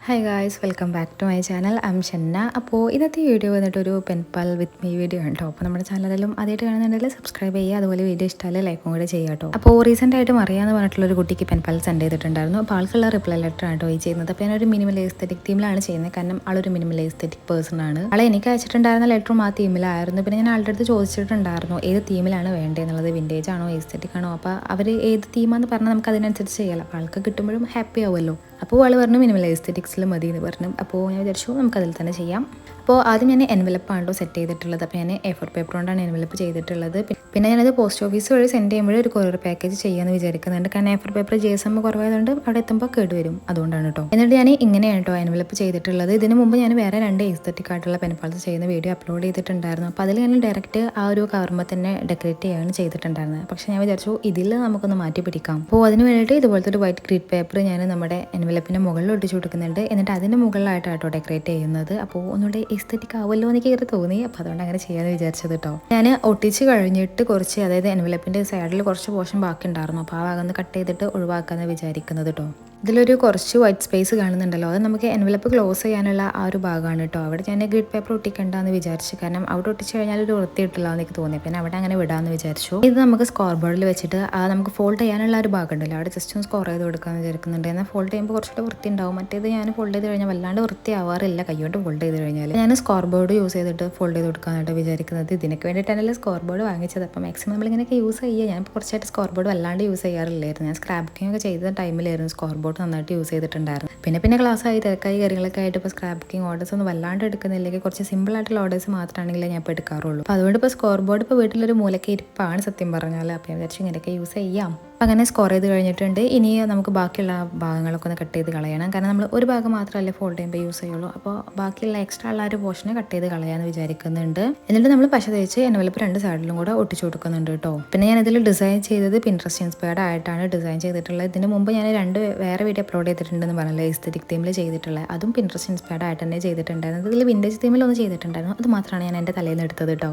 Hi guys, welcome back to my channel. I am Shanna. അപ്പോൾ ഇന്നത്തെ video വന്നിട്ടൊരു penpal with me video ഉണ്ടോ. അപ്പോൾ നമ്മുടെ ചാനലിലും ആദ്യമായിട്ട് കാണുന്നുണ്ടെങ്കിൽ സബ്സ്ക്രൈബ് ചെയ്യുക, അതുപോലെ വീഡിയോ ഇഷ്ടമല്ലേ ലൈക്കും കൂടെ ചെയ്യുക കേട്ടോ. അപ്പോൾ റീസെൻ്റ് ആയിട്ട് അറിയാമെന്ന് പറഞ്ഞിട്ടുള്ളൊരു കുട്ടിക്ക് പെൻപാൽ സെൻഡ് ചെയ്തിട്ടുണ്ടായിരുന്നു. അപ്പോൾ ആൾക്കുള്ള റിപ്ലൈ ലെറ്റർ ആണ് കേട്ടോ ഈ ചെയ്യുന്നത്. അപ്പോൾ ഞാനൊരു മിനിമൽ എസ്തെറ്റിക് തീമിലാണ് ചെയ്യുന്നത്, കാരണം ആളൊരു മിനിമൽ എസ്തെറ്റിക് പേഴ്സൺ ആണ്. ആളെ എനിക്ക് അയച്ചിട്ടുണ്ടായിരുന്ന ലെറ്ററും ആ തീമിലായിരുന്നു. പിന്നെ ഞാൻ ആളുടെ അടുത്ത് ചോദിച്ചിട്ടുണ്ടായിരുന്നു ഏത് തീമിലാണ് വേണ്ടതെന്നുള്ളത്, വിൻറ്റേജ് ആണോ എസ്തെറ്റിക് ആണോ. അപ്പോൾ അവർ ഏത് തീമാന്ന് പറഞ്ഞാൽ നമുക്ക് അതിനനുസരിച്ച് ചെയ്യാം. അപ്പോൾ ആൾക്ക് കിട്ടുമ്പോഴും ഹാപ്പി ആവുമല്ലോ. അപ്പോൾ ആൾ പറഞ്ഞു മിനിമൽ എസ്തെറ്റിക്സിൽ മതി എന്ന് പറഞ്ഞു. അപ്പോൾ ഞാൻ വിചാരിച്ചു നമുക്കതിൽ തന്നെ ചെയ്യാം. അപ്പോൾ ആദ്യം ഞാൻ എൻവലപ്പാണോ സെറ്റ് ചെയ്തിട്ടുള്ളത്. അപ്പോൾ ഞാൻ A4 പേപ്പർ കൊണ്ടാണ് എൻവലപ്പ് ചെയ്തിട്ടുള്ളത്. പിന്നെ ഞാനത് പോസ്റ്റ് ഓഫീസ് വഴി സെൻഡ് ചെയ്യുമ്പോൾ ഒരു കൊറിയർ പാക്കേജ് ചെയ്യാമെന്ന് വിചാരിക്കുന്നുണ്ട്. കാരണം A4 പേപ്പർ GSM കുറവായതുകൊണ്ട് അവിടെ എത്തുമ്പോൾ കേടുവരും, അതുകൊണ്ടാണ് കേട്ടോ. എന്നിട്ട് ഞാൻ ഇങ്ങനെയാണ് കേട്ടോ എൻവലപ്പ് ചെയ്തിട്ടുള്ളത്. ഇതിന് മുമ്പ് ഞാൻ വേറെ 2 എസ്തെറ്റിക് ആയിട്ടുള്ള പെൻപാൾസ് ചെയ്യുന്ന വീഡിയോ അപ്ലോഡ് ചെയ്തിട്ടുണ്ടായിരുന്നു. അപ്പോൾ അതിൽ ഞാൻ ഡയറക്റ്റ് ആ ഒരു കവർമ്മ തന്നെ ഡെക്കറേറ്റ് ചെയ്യുകയാണ് ചെയ്തിട്ടുണ്ടായിരുന്നത്. പക്ഷേ ഞാൻ വിചാരിച്ചു ഇതിൽ നമുക്കൊന്ന് മാറ്റി പിടിക്കാം. അപ്പോൾ അതിന് വേണ്ടിയിട്ട് ഇതുപോലത്തെ ഒരു വൈറ്റ് ഗ്രീറ്റ് പേപ്പർ ഞാൻ നമ്മുടെ എൻവലപ്പിൻ്റെ മുകളിൽ ഒട്ടിച്ചു കൊടുക്കുന്നുണ്ട്. എന്നിട്ട് അതിൻ്റെ മുകളിലായിട്ടാട്ടോ ഡെക്കറേറ്റ് ചെയ്യുന്നത്. അപ്പോൾ ഒന്നുകൂടെ എസ്തെറ്റിക് ആവുമല്ലോ എനിക്ക് കയറി തോന്നി. അപ്പോൾ അതുകൊണ്ട് അങ്ങനെ ചെയ്യാമെന്ന് വിചാരിച്ചത് കേട്ടോ. ഞാൻ ഒട്ടിച്ച് കഴിഞ്ഞിട്ട് കുറച്ച്, അതായത് എൻവലപ്പിൻ്റെ സൈഡിൽ കുറച്ച് പോർഷൻ ബാക്കി ഉണ്ടായിരുന്നു. അപ്പോൾ ആ ഭാഗം കട്ട് ചെയ്തിട്ട് ഒഴിവാക്കാമെന്ന് വിചാരിക്കുന്നത് കേട്ടോ. ഇതിലൊരു കുറച്ച് വൈറ്റ് സ്പേസ് കാണുന്നുണ്ടല്ലോ, അത് നമുക്ക് എൻവലപ്പ് ക്ലോസ് ചെയ്യാനുള്ള ആ ഒരു ഭാഗമാണ് കേട്ടോ. അവിടെ ഞാൻ ഗ്രിഡ് പേപ്പർ ഒട്ടിക്കണ്ടെന്ന് വിചാരിച്ചു, കാരണം അവിടെ ഒട്ടിച്ച് കഴിഞ്ഞാൽ ഒരു വൃത്തി കിട്ടില്ല എന്നൊക്കെ തോന്നി. പിന്നെ അവിടെ അങ്ങനെ വിടാമെന്ന് വിചാരിച്ചു. ഇത് നമുക്ക് സ്കോർ ബോർഡിൽ വെച്ചിട്ട് നമുക്ക് ഫോൾഡ് ചെയ്യാനുള്ള ഒരു ഭാഗം ഉണ്ടല്ലോ, അവിടെ ജസ്റ്റ് ഒന്ന് സ്കോർ ചെയ്ത് കൊടുക്കാമെന്ന് വിചാരിക്കുന്നുണ്ട്. എന്നാൽ ഫോൾഡ് ചെയ്യുമ്പോൾ കുറച്ചുകൂടെ വൃത്തി ഉണ്ടാവും. മറ്റേത് ഞാൻ ഫോൾഡ് ചെയ്ത് കഴിഞ്ഞാൽ വല്ലാണ്ട് വൃത്തി ആവാറില്ല കൈകൊണ്ട് ഫോൾഡ് ചെയ്ത് കഴിഞ്ഞാൽ. ഞാൻ സ്കോർ ബോർഡ് യൂസ് ചെയ്തിട്ട് ഫോൾഡ് ചെയ്ത് കൊടുക്കാനായിട്ട് വിചാരിക്കുന്നത്. ഇതിനൊക്കെ വേണ്ടിയിട്ടാണല്ലോ സ്കോർ ബോർഡ് വാങ്ങിച്ചത്. അപ്പോൾ മാക്സിമം നമ്മളിങ്ങനെയൊക്കെ യൂസ് ചെയ്യുക. ഞാൻ കുറച്ചായിട്ട് സ്കോർ ബോർഡ് വല്ലാണ്ട് യൂസ് ചെയ്യാറില്ലായിരുന്നു. ഞാൻ സ്ക്രാപ്പ് ബുക്കിംഗ് ഒക്കെ ചെയ്ത ടൈമിലായിരുന്നു സ്കോർ ബോർഡ് നന്നായിട്ട് യൂസ് ചെയ്തിട്ടുണ്ടായിരുന്നു. പിന്നെ ക്ലാസ്സായി തിരക്കായി കാര്യങ്ങളൊക്കെ ആയിട്ട് ഇപ്പോൾ സ്ക്രാപ്പ് ബുക്കിംഗ് ഓർഡേഴ്സ് ഒന്നും വല്ലാണ്ട് എടുക്കുന്നില്ലെങ്കിൽ കുറച്ച് സിമ്പിൾ ആയിട്ടുള്ള ഓർഡേഴ്സ് മാത്രമാണെങ്കിലും ഞാൻ ഇപ്പോൾ എടുക്കാറുള്ളൂ. അപ്പോൾ അതുകൊണ്ട് ഇപ്പോൾ സ്കോർ ബോർഡ് ഇപ്പോൾ വീട്ടിലൊരു മൂലയ്ക്ക് ഇരിപ്പാണ് സത്യം പറഞ്ഞാൽ. അപ്പോൾ ഞാൻ വിചാരിച്ചു ഇങ്ങനെയൊക്കെ യൂസ് ചെയ്യാം. അങ്ങനെ സ്കോർ ചെയ്ത് കഴിഞ്ഞിട്ടുണ്ട്. ഇനി നമുക്ക് ബാക്കിയുള്ള ഭാഗങ്ങളൊക്കെ ഒന്ന് കട്ട് ചെയ്ത് കളയണം. കാരണം നമ്മൾ ഒരു ഭാഗം മാത്രമല്ലേ ഫോൾഡ് ചെയ്യുമ്പോൾ യൂസ് ചെയ്യുള്ളൂ. അപ്പോൾ ബാക്കിയുള്ള എക്സ്ട്രാ ഉള്ള ഒരു പോർഷനെ കട്ട് ചെയ്ത് കളയാമെന്ന് വിചാരിക്കുന്നുണ്ട്. എന്നിട്ട് നമ്മൾ പശ തേച്ച് എൻവലപ്പ് 2 സൈഡിലും കൂടെ ഒട്ടിച്ചു കൊടുക്കുന്നുണ്ട് കേട്ടോ. പിന്നെ ഞാൻ ഇതിൽ ഡിസൈൻ ചെയ്തത് പിൻട്രസ്റ്റ് ഇൻസ്പയർഡ് ആയിട്ടാണ് ഡിസൈൻ ചെയ്തിട്ടുള്ളത്. ഇതിന് മുമ്പ് ഞാൻ 2 വേറെ വീഡിയോ അപ്ലോഡ് ചെയ്തിട്ടുണ്ടെന്ന് പറഞ്ഞല്ലോ, എസ്തെറ്റിക് തീമിൽ ചെയ്തിട്ടുള്ളത്. അതും പിൻട്രസ്റ്റ് ഇൻസ്പയർഡ് ആയിട്ട് തന്നെ ചെയ്തിട്ടുണ്ടായിരുന്നു. ഇതിൽ വിൻറ്റേജ് തീമിലൊന്നും ചെയ്തിട്ടുണ്ടായിരുന്നു. അത് മാത്രമാണ് ഞാൻ എൻ്റെ തലയിൽ നിന്ന് എടുത്തത് കേട്ടോ.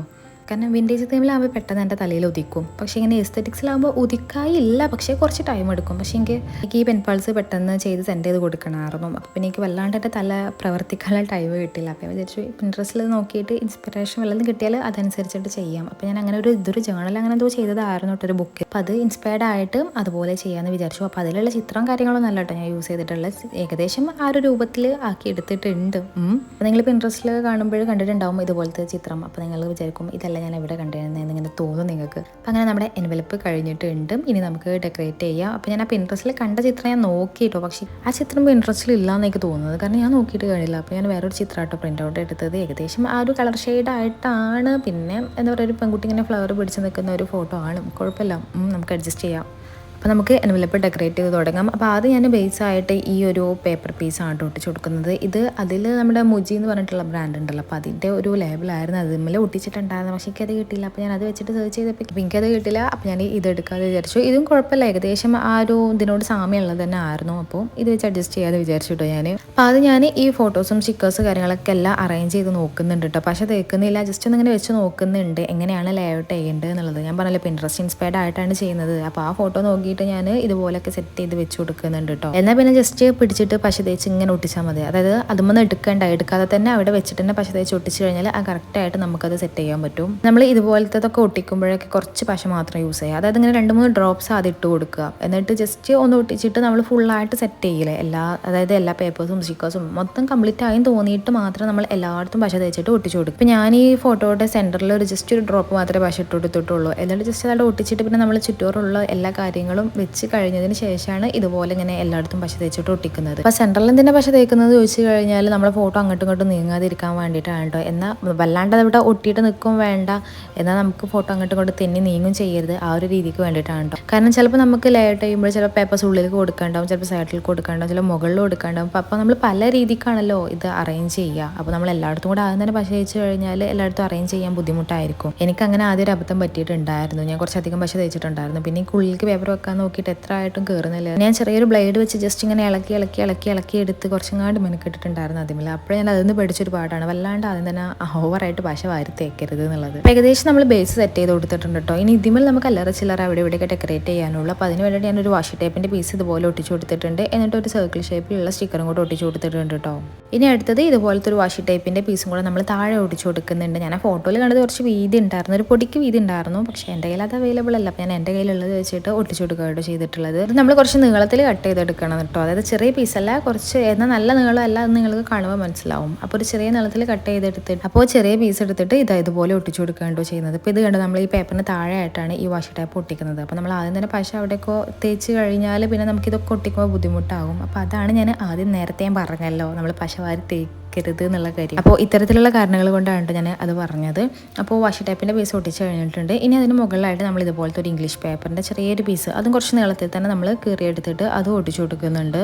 കാരണം വിൻറ്റേജ് തീമിലാകുമ്പോൾ പെട്ടെന്ന് എൻ്റെ തലയിൽ ഉദിക്കും. പക്ഷേ ഇങ്ങനെ എസ്തെറ്റിക്സിലാകുമ്പോൾ ഉദിക്കായില്ല, പക്ഷേ കുറച്ച് ടൈം എടുക്കും. പക്ഷേ എനിക്ക് ഈ പെൻപാൾസ് പെട്ടെന്ന് ചെയ്ത് സെൻഡ് ചെയ്ത് കൊടുക്കണമായിരുന്നു. അപ്പോൾ പിന്നെ എനിക്ക് വല്ലാണ്ട് എൻ്റെ തല പ്രവർത്തിക്കാനുള്ള ടൈം കിട്ടില്ല. അപ്പോൾ ഞാൻ വിചാരിച്ചു പിൻട്രസ്റ്റിൽ നോക്കിയിട്ട് ഇൻസ്പിറേഷൻ വല്ലതും കിട്ടിയാൽ അതനുസരിച്ചിട്ട് ചെയ്യാം. അപ്പോൾ ഞാൻ അങ്ങനെ ഇതൊരു ജേണൽ അങ്ങനെ എന്തോ ചെയ്തതായിരുന്നു കേട്ടോ, ഒരു ബുക്ക്. അപ്പോൾ അത് ഇൻസ്പയർഡ് ആയിട്ട് അതുപോലെ ചെയ്യാമെന്ന് വിചാരിച്ചു. അപ്പോൾ അതിലുള്ള ചിത്രം കാര്യങ്ങളൊന്നും അല്ല കേട്ടോ ഞാൻ യൂസ് ചെയ്തിട്ടുള്ളത്. ഏകദേശം ആ ഒരു രൂപത്തിൽ ആക്കി എടുത്തിട്ടുണ്ട്. അപ്പോൾ നിങ്ങൾ പിൻട്രസ്റ്റിൽ കാണുമ്പോൾ കണ്ടിട്ടുണ്ടാവും ഇതുപോലത്തെ ചിത്രം. അപ്പോൾ നിങ്ങൾ വിചാരിക്കും ഇതെല്ലാം ഞാൻ ഇവിടെ കണ്ടിരുന്നത് ഇങ്ങനെ തോന്നും നിങ്ങൾക്ക്. അപ്പം അങ്ങനെ നമ്മുടെ എൻവലപ്പ് കഴിഞ്ഞിട്ടുണ്ട്. ഇനി നമുക്ക് ഡെക്കറേറ്റ് ചെയ്യാം. അപ്പോൾ ഞാൻ ആ പിൻട്രസ്റ്റിൽ കണ്ട ചിത്രം ഞാൻ നോക്കിയിട്ടോ, പക്ഷേ ആ ചിത്രം പിൻട്രസ്റ്റിൽ ഇല്ലാന്ന് എനിക്ക് തോന്നുന്നത്. കാരണം ഞാൻ നോക്കിയിട്ട് കാണില്ല. അപ്പോൾ ഞാൻ വേറൊരു ചിത്രമായിട്ടോ പ്രിൻ്റ് ഔട്ട് എടുത്തത്. ഏകദേശം ആ ഒരു കളർ ഷെയ്ഡായിട്ടാണ്. പിന്നെ എന്താ പറയുക, ഒരു പെൺകുട്ടി ഇങ്ങനെ ഫ്ലവർ പിടിച്ച് നിൽക്കുന്ന ഒരു ഫോട്ടോ ആണ്. കുഴപ്പമില്ല, നമുക്ക് അഡ്ജസ്റ്റ് ചെയ്യാം. അപ്പോൾ നമുക്ക് എൻവലപ്പ് ഡെക്കറേറ്റ് ചെയ്ത് തുടങ്ങാം. അപ്പോൾ ആദ്യം ഞാൻ ബേസായിട്ട് ഈ ഒരു പേപ്പർ പീസാണ് ഒട്ടിച്ച് കൊടുക്കുന്നത്. അതിൽ നമ്മുടെ മുജി എന്ന് പറഞ്ഞിട്ടുള്ള ബ്രാൻഡ് ഉണ്ടല്ലോ, അപ്പോൾ അതിൻ്റെ ഒരു ലേബിളായിരുന്നു അതിന്മേൽ ഒട്ടിച്ചിട്ടുണ്ടായിരുന്നു. പക്ഷേ എനിക്കത് കിട്ടില്ല. അപ്പോൾ ഞാൻ അത് വെച്ചിട്ട് സെർച്ച് ചെയ്തപ്പോൾ എനിക്കത് കിട്ടില്ല. അപ്പോൾ ഞാൻ ഇത് എടുക്കാതെ വിചാരിച്ചു. ഇതും കുഴപ്പമില്ല, ഏകദേശം ആ ഒരു ഇതിനോട് സാമ്യമുള്ളത് തന്നെ ആയിരുന്നു. അപ്പോൾ ഇത് വെച്ച് അഡ്ജസ്റ്റ് ചെയ്യാതെ വിചാരിച്ചു കേട്ടോ ഞാൻ. അപ്പോൾ അത് ഞാൻ ഈ ഫോട്ടോസും സ്റ്റിക്കേഴ്സ് കാര്യങ്ങളൊക്കെ എല്ലാം അറേഞ്ച് ചെയ്ത് നോക്കുന്നുണ്ട് കേട്ടോ. പക്ഷേ തേക്കുന്നില്ല, ജസ്റ്റ് ഒന്നിങ്ങനെ വെച്ച് നോക്കുന്നുണ്ട് എങ്ങനെയാണ് ലേഔട്ട് ചെയ്യേണ്ടത് എന്നുള്ളത്. ഞാൻ പറഞ്ഞല്ലോ പിൻട്രസ്റ്റ് ഇൻസ്പയർഡ് ആയിട്ടാണ് ചെയ്യുന്നത്. അപ്പോൾ ആ ഫോട്ടോ നോക്കി ഞാൻ ഇതുപോലൊക്കെ സെറ്റ് ചെയ്ത് വെച്ച് കൊടുക്കുന്നുണ്ട് കേട്ടോ. എന്നാൽ പിന്നെ ജസ്റ്റ് പിടിച്ചിട്ട് പശ തേച്ച് ഇങ്ങനെ ഒട്ടിച്ചാൽ മതി. അതായത് അതുമൊന്നും എടുക്കാതെ തന്നെ അവിടെ വെച്ചിട്ട് തന്നെ പശ തേച്ച് ഒട്ടിച്ച് കഴിഞ്ഞാൽ ആ കറക്റ്റായിട്ട് നമുക്കത് സെറ്റ് ചെയ്യാൻ പറ്റും. നമ്മൾ ഇതുപോലത്തതൊക്കെ ഒട്ടിക്കുമ്പോഴൊക്കെ കുറച്ച് പശ മാത്രം യൂസ് ചെയ്യുക. അതായത് ഇങ്ങനെ 2-3 ഡ്രോപ്സ് ആദ്യം ഇട്ട് കൊടുക്കുക. എന്നിട്ട് ജസ്റ്റ് ഒന്ന് ഒട്ടിച്ചിട്ട് നമ്മൾ ഫുള്ളായിട്ട് സെറ്റ് ചെയ്യില്ലേ, അതായത് എല്ലാ പേപ്പേഴ്സും സ്റ്റിക്കേഴ്സും മൊത്തം കംപ്ലീറ്റ് ആയും തോന്നിയിട്ട് മാത്രം നമ്മൾ എല്ലായിടത്തും പശ തേച്ചിട്ട് ഒട്ടിച്ചു കൊടുക്കും. ഇപ്പം ഞാൻ ഈ ഫോട്ടോയുടെ സെൻറ്ററിൽ ജസ്റ്റ് ഒരു ഡ്രോപ്പ് മാത്രമേ പശ ഇട്ട് കൊടുത്തിട്ടുള്ളൂ. എന്നിട്ട് ജസ്റ്റ് അവിടെ ഒട്ടിച്ചിട്ട് പിന്നെ നമ്മൾ ചുറ്റോറുള്ള എല്ലാ കാര്യങ്ങളും വെച്ച് കഴിഞ്ഞതിന് ശേഷമാണ് ഇതുപോലെ ഇങ്ങനെ എല്ലായിടത്തും പശ തേച്ചിട്ട് ഒട്ടിക്കുന്നത്. അപ്പോൾ സെൻട്രലിൽ എന്തിനാ പശ തേക്കുന്നത് ചോദിച്ചു കഴിഞ്ഞാൽ നമ്മുടെ ഫോട്ടോ അങ്ങോട്ടും ഇങ്ങോട്ടും നീങ്ങാതിരിക്കാൻ വേണ്ടിയിട്ടാണ് കേട്ടോ. എന്നാൽ വല്ലാണ്ട് ഇവിടെ ഒട്ടിയിട്ട് നിൽക്കും വേണ്ട, എന്നാൽ നമുക്ക് ഫോട്ടോ അങ്ങോട്ടും ഇങ്ങോട്ട് തെന്നി നീങ്ങും ചെയ്യരുത്, ആ ഒരു രീതിക്ക് വേണ്ടിയിട്ടാണ് കേട്ടോ. കാരണം ചിലപ്പോൾ നമുക്ക് ലേഔട്ട് ചെയ്യുമ്പോൾ ചിലപ്പോൾ പേപ്പേഴ്സ് ഉള്ളിലേക്ക് കൊടുക്കാണ്ടാവും, ചിലപ്പോൾ സൈഡിൽ കൊടുക്കാണ്ടാവും, ചിലപ്പോൾ മുകളിൽ കൊടുക്കാണ്ടാവും. അപ്പോൾ നമ്മൾ പല രീതിക്കാണല്ലോ ഇത് അറേഞ്ച് ചെയ്യുക. അപ്പോൾ നമ്മൾ എല്ലായിടത്തും കൂടെ ആദ്യം തന്നെ പശ തേച്ച് കഴിഞ്ഞാൽ എല്ലായിടത്തും അറേഞ്ച് ചെയ്യാൻ ബുദ്ധിമുട്ടായിരിക്കും. എനിക്കങ്ങനെ ആദ്യം ഒരു അബദ്ധം പറ്റിയിട്ടുണ്ടായിരുന്നു. ഞാൻ കുറച്ചധികം പശ തേച്ചിട്ടുണ്ടായിരുന്നു. പിന്നെ ഈ ഉള്ളിലേക്ക് പേപ്പർ വെക്കാൻ നോക്കിയിട്ട് എത്ര ആയിട്ടും കയറുന്നില്ല. ഞാൻ ചെറിയൊരു ബ്ലേഡ് വെച്ച് ജസ്റ്റ് ഇങ്ങനെ ഇളക്കി എടുത്ത് കുറച്ചങ്ങാണ്ട് മെനക്കെട്ടിട്ടുണ്ടായിരുന്നു അതിമില്ല. അപ്പോൾ ഞാൻ അതിൽ നിന്ന് പഠിച്ചൊരു പാടാണ്, വല്ലാണ്ട് ആദ്യം തന്നെ ഓവറായിട്ട് പശ വാരി തേക്കരുത് എന്നുള്ളത്. ഏകദേശം നമ്മൾ ബേസ് സെറ്റ് ചെയ്ത് കൊടുത്തിട്ടുണ്ട് കേട്ടോ. ഇനി ഇതിമിൽ നമുക്ക് അല്ലറ ചില്ലറ അവിടെ ഇവിടെയൊക്കെ ഡെക്കറേറ്റ് ചെയ്യാനുള്ളൂ. അപ്പോൾ അതിന് വേണ്ടിയിട്ട് ഞാനൊരു വാഷി ടേപ്പിൻ്റെ പീസ് ഇതുപോലെ ഒട്ടിച്ചു കൊടുത്തിട്ടുണ്ട്. എന്നിട്ട് ഒരു സർക്കിൾ ഷേപ്പിലുള്ള സ്റ്റിക്കറും കൂടെ ഒട്ടിച്ചു കൊടുത്തിട്ടുണ്ട് കേട്ടോ. ഇനി അടുത്തത് ഇതുപോലത്തെ ഒരു വാഷി ടേപ്പിൻ്റെ പീസും കൂടെ നമ്മൾ താഴെ ഒട്ടിച്ചു കൊടുക്കുന്നുണ്ട്. ഞാൻ ആ ഫോട്ടോയിൽ കണ്ടത് കുറച്ച് വീതി ഉണ്ടായിരുന്നു, ഒരു പൊടിക്ക് വീതി ഉണ്ടായിരുന്നു. പക്ഷേ എൻ്റെ കയ്യിൽ അത് അവൈലബിൾ അല്ല. അപ്പോൾ ഞാൻ എൻ്റെ കയ്യിലുള്ളത് വെച്ചിട്ട് ഒട്ടിച്ചു കൊടുക്കുകയാണ് ചെയ്തിട്ടുള്ളത്. ഇത് നമ്മൾ കുറച്ച് നീളത്തിൽ കട്ട് ചെയ്തെടുക്കണം കേട്ടോ. അതായത് ചെറിയ പീസല്ല, കുറച്ച് എന്നാൽ നല്ല നീളമല്ല എന്ന് നിങ്ങൾക്ക് കാണുമ്പോൾ മനസ്സിലാവും. അപ്പോൾ ഒരു ചെറിയ നീളത്തിൽ കട്ട് ചെയ്തെടുത്തിട്ട് അപ്പോൾ ചെറിയ പീസ് എടുത്തിട്ട് ഇതുപോലെ ഒട്ടിച്ചു കൊടുക്കുകയാണോ ചെയ്യുന്നത്. ഇപ്പോൾ ഇത് കണ്ടോ, നമ്മൾ ഈ പേപ്പറിന് താഴെ ആയിട്ടാണ് ഈ വാഷി ടേപ്പ് ഒട്ടിക്കുന്നത്. അപ്പോൾ നമ്മൾ ആദ്യം തന്നെ പശ അവിടെയൊക്കെ തേച്ച് കഴിഞ്ഞാൽ പിന്നെ നമുക്കിതൊക്കെ ഒട്ടിക്കുമ്പോൾ ബുദ്ധിമുട്ടാകും. അപ്പോൾ അതാണ് ഞാൻ ആദ്യം നേരത്തെ ഞാൻ പറഞ്ഞല്ലോ, നമ്മൾ പശ വാരി തേക്കരുത് എന്നുള്ള കാര്യം. അപ്പോൾ ഇത്തരത്തിലുള്ള കാരണങ്ങൾ കൊണ്ടാണ് ഞാൻ അത് പറഞ്ഞത്. അപ്പോൾ വാഷി ടേപ്പിൻ്റെ പീസ് ഒട്ടിച്ച് കഴിഞ്ഞിട്ടുണ്ട്. ഇനി അതിന് മുകളിലായിട്ട് നമ്മൾ ഇതുപോലത്തെ ഒരു ഇംഗ്ലീഷ് പേപ്പറിൻ്റെ ചെറിയൊരു പീസ്, അതും കുറച്ച് നീളത്തിൽ തന്നെ നമ്മൾ കീറിയെടുത്തിട്ട് അത് ഒട്ടിച്ചു കൊടുക്കുന്നുണ്ട്.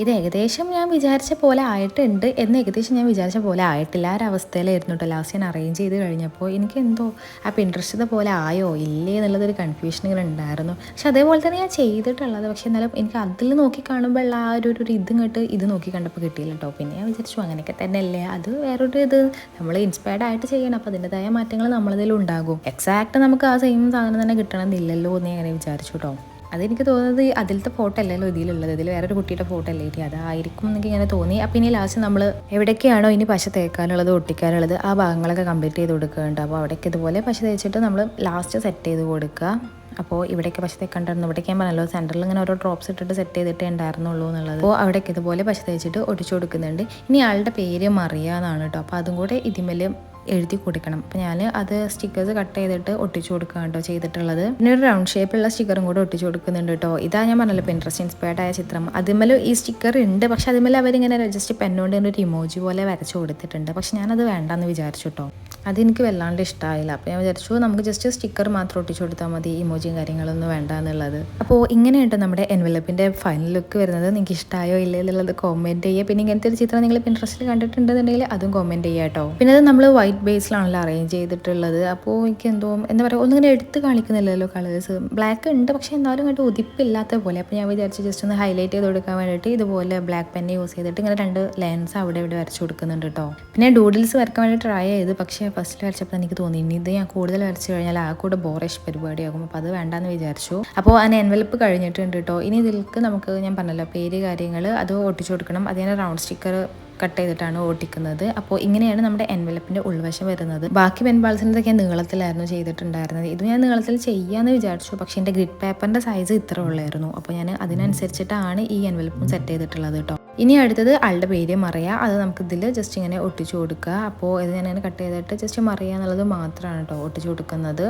ഇത് ഏകദേശം ഞാൻ വിചാരിച്ച പോലെ ആയിട്ടുണ്ട് എന്ന് ഏകദേശം ഞാൻ വിചാരിച്ച പോലെ ആയിട്ടില്ല. ആ ഒരു അവസ്ഥയിലായിരുന്നു കേട്ടോ ലാസ്റ്റ് ഞാൻ അറേഞ്ച് ചെയ്ത് കഴിഞ്ഞപ്പോൾ. എനിക്ക് എന്തോ ആ പിൻട്രസ്റ്റ് പോലെ ആയോ ഇല്ലേ എന്നുള്ളതൊരു കൺഫ്യൂഷൻ ഇങ്ങനെ ഉണ്ടായിരുന്നു. പക്ഷെ അതേപോലെ തന്നെ ഞാൻ ചെയ്തിട്ടുള്ളത്. പക്ഷെ എന്നാലും എനിക്ക് അതിൽ നോക്കി കാണുമ്പോൾ ആ ഒരു ഇതിങ്ങോട്ട് ഇത് നോക്കി കണ്ടപ്പോൾ കിട്ടിയില്ല കേട്ടോ. പിന്നെ ഞാൻ വിചാരിച്ചു അങ്ങനെയൊക്കെ തന്നെ അല്ലേ, അത് വേറൊരു ഇത് നമ്മൾ ഇൻസ്പയർഡ് ആയിട്ട് ചെയ്യണം. അപ്പോൾ അതിൻ്റെതായ മാറ്റങ്ങൾ നമ്മളതിൽ ഉണ്ടാകും. എക്സാക്റ്റ് നമുക്ക് ആ സെയിം സാധനം തന്നെ കിട്ടണമെന്നില്ലല്ലോ എന്ന് ഞാൻ വിചാരിച്ചു കേട്ടോ. അതെനിക്ക് തോന്നുന്നത് അതിലത്തെ ഫോട്ടോ അല്ലല്ലോ ഇതിലുള്ളത്, ഇതിൽ വേറൊരു കുട്ടിയുടെ ഫോട്ടോ അല്ലേ ഇനി അതായിരിക്കും എന്നൊക്കെ ഇങ്ങനെ തോന്നി. അപ്പം ഇനി ലാസ്റ്റ് നമ്മൾ എവിടേക്കാണോ ഇനി പശ തേക്കാനുള്ളത് ഒട്ടിക്കാനുള്ളത് ആ ഭാഗങ്ങളൊക്കെ കംപ്ലീറ്റ് ചെയ്ത് കൊടുക്കുന്നുണ്ട്. അപ്പോൾ അവിടേക്ക് ഇതുപോലെ പശ തേച്ചിട്ട് നമ്മൾ ലാസ്റ്റ് സെറ്റ് ചെയ്ത് കൊടുക്കുക. അപ്പോൾ ഇവിടേക്ക് പശ തേക്കണ്ടായിരുന്നു, ഇവിടേക്ക് ഞാൻ പറഞ്ഞല്ലോ സെൻറ്ററിൽ ഇങ്ങനെ ഓരോ ഡ്രോപ്സ് ഇട്ടിട്ട് സെറ്റ് ചെയ്തിട്ടേ ഉണ്ടായിരുന്നുള്ളൂ എന്നുള്ളത്. അപ്പോൾ അവിടേക്ക് ഇതുപോലെ പശ തേച്ചിട്ട് ഒട്ടിച്ചു കൊടുക്കുന്നുണ്ട്. ഇനി ആളുടെ പേര് മറിയാന്നാണ് കേട്ടോ. അപ്പോൾ അതും കൂടെ ഇതിമേൽ എഴുതി കൊടുക്കണം. അപ്പോൾ ഞാൻ അത് സ്റ്റിക്കേഴ്സ് കട്ട് ചെയ്തിട്ട് ഒട്ടിച്ചു കൊടുക്കുകയാണ് കേട്ടോ ചെയ്തിട്ടുള്ളത്. പിന്നെ ഒരു റൗണ്ട് ഷേപ്പുള്ള സ്റ്റിക്കറും കൂടെ ഒട്ടിച്ചു കൊടുക്കുന്നുണ്ട് കേട്ടോ. ഇതാ ഞാൻ പറഞ്ഞല്ലോ പിൻട്രസ്റ്റ് ഇൻസ്പയർഡ് ആയ ചിത്രം. അതിന്മേൽ ഈ സ്റ്റിക്കർ ഉണ്ട്, പക്ഷെ അതിന്മേൽ അവരിങ്ങനെ ജസ്റ്റ് പെന്നുകൊണ്ട് ഒരു ഇമോജി പോലെ വരച്ചു കൊടുത്തിട്ടുണ്ട്. പക്ഷെ ഞാനത് വേണ്ടെന്ന് വിചാരിച്ചു കേട്ടോ. അതെനിക്ക് വല്ലാണ്ട് ഇഷ്ടമായില്ല. അപ്പോൾ ഞാൻ വിചാരിച്ചു നമുക്ക് ജസ്റ്റ് സ്റ്റിക്കർ മാത്രം ഒട്ടിച്ചു കൊടുത്താൽ മതി, ഇമോജിയും കാര്യങ്ങളൊന്നും വേണ്ട എന്നുള്ളത്. അപ്പോൾ ഇങ്ങനെയുണ്ട് നമ്മുടെ എൻവലപ്പിൻ്റെ ഫൈനൽ ലുക്ക് വരുന്നത്. നിങ്ങൾക്ക് ഇഷ്ടമായോ ഇല്ലേ എന്നുള്ളത് കോമെൻറ്റ് ചെയ്യുക. പിന്നെ ഇങ്ങനത്തെ ഒരു ചിത്രം നിങ്ങൾ പിൻട്രസ്റ്റിൽ കണ്ടിട്ടുണ്ടെന്നുണ്ടെങ്കിൽ അതും കോമെൻറ്റ് ചെയ്യുക കേട്ടോ. പിന്നെ അത് നമ്മൾ വൈറ്റ് ബേസിലാണല്ലോ അറേഞ്ച് ചെയ്തിട്ടുള്ളത്. അപ്പോൾ എനിക്ക് എന്തോ എന്താ പറയുക ഒന്നിങ്ങനെ എടുത്ത് കാണിക്കുന്നില്ലല്ലോ കളേഴ്സ്. ബ്ലാക്ക് ഉണ്ട് പക്ഷേ എന്നാലും ഇങ്ങോട്ട് ഉതിപ്പില്ലാത്ത പോലെ. അപ്പോൾ ഞാൻ വിചാരിച്ചു ജസ്റ്റ് ഒന്ന് ഹൈലൈറ്റ് ചെയ്ത് കൊടുക്കാൻ വേണ്ടിയിട്ട് ഇതുപോലെ ബ്ലാക്ക് പെന്ന് യൂസ് ചെയ്തിട്ട് ഇങ്ങനെ 2 ലൈൻസ് അവിടെ ഇവിടെ വരച്ചു കൊടുക്കുന്നുണ്ട് കേട്ടോ. പിന്നെ ഡൂഡിൽസ് വരക്കാൻ വേണ്ടി ട്രൈ ചെയ്ത്, പക്ഷേ ഫസ്റ്റ് വരച്ചപ്പോൾ എനിക്ക് തോന്നി ഇനി ഇത് ഞാൻ കൂടുതൽ വരച്ച് കഴിഞ്ഞാൽ ആ കൂടെ ബോറിഷ് പരിപാടിയാകും. അപ്പോൾ അത് വേണ്ടാന്ന് വിചാരിച്ചു. അപ്പോൾ അതിന് എൻവലപ്പ് കഴിഞ്ഞിട്ടുണ്ട് കേട്ടോ. ഇനി ഇതിലേക്ക് നമുക്ക് ഞാൻ പറഞ്ഞല്ലോ പേര് കാര്യങ്ങൾ അത് ഒട്ടിച്ചു കൊടുക്കണം. അതിന് റൗണ്ട് സ്റ്റിക്കർ കട്ട് ചെയ്തിട്ടാണ് ഒട്ടിക്കുന്നത്. അപ്പോൾ ഇങ്ങനെയാണ് നമ്മുടെ എൻവലപ്പിൻ്റെ ഉൾവശം വരുന്നത്. ബാക്കി പെൻബാൾസിൻ്റെതൊക്കെ ഞാൻ നീളത്തിലായിരുന്നു ചെയ്തിട്ടുണ്ടായിരുന്നത്. ഇത് ഞാൻ നീളത്തിൽ ചെയ്യാമെന്ന് വിചാരിച്ചു, പക്ഷേ എൻ്റെ ഗ്രിഡ് പേപ്പറിൻ്റെ സൈസ് ഇത്ര ഉള്ളായിരുന്നു. അപ്പോൾ ഞാൻ അതിനനുസരിച്ചിട്ടാണ് ഈ എൻവലപ്പും സെറ്റ് ചെയ്തിട്ടുള്ളത് കേട്ടോ. ഇനി അടുത്തത് ആളുടെ പേര് മറിയ, അത് നമുക്ക് ഇതിൽ ജസ്റ്റ് ഇങ്ങനെ ഒട്ടിച്ചു കൊടുക്കുക. അപ്പോൾ ഇത് ഞാൻ കട്ട് ചെയ്തിട്ട് ജസ്റ്റ് മറിയ എന്നുള്ളത് മാത്രമാണ് കേട്ടോ ഒട്ടിച്ചു കൊടുക്കുന്നത്.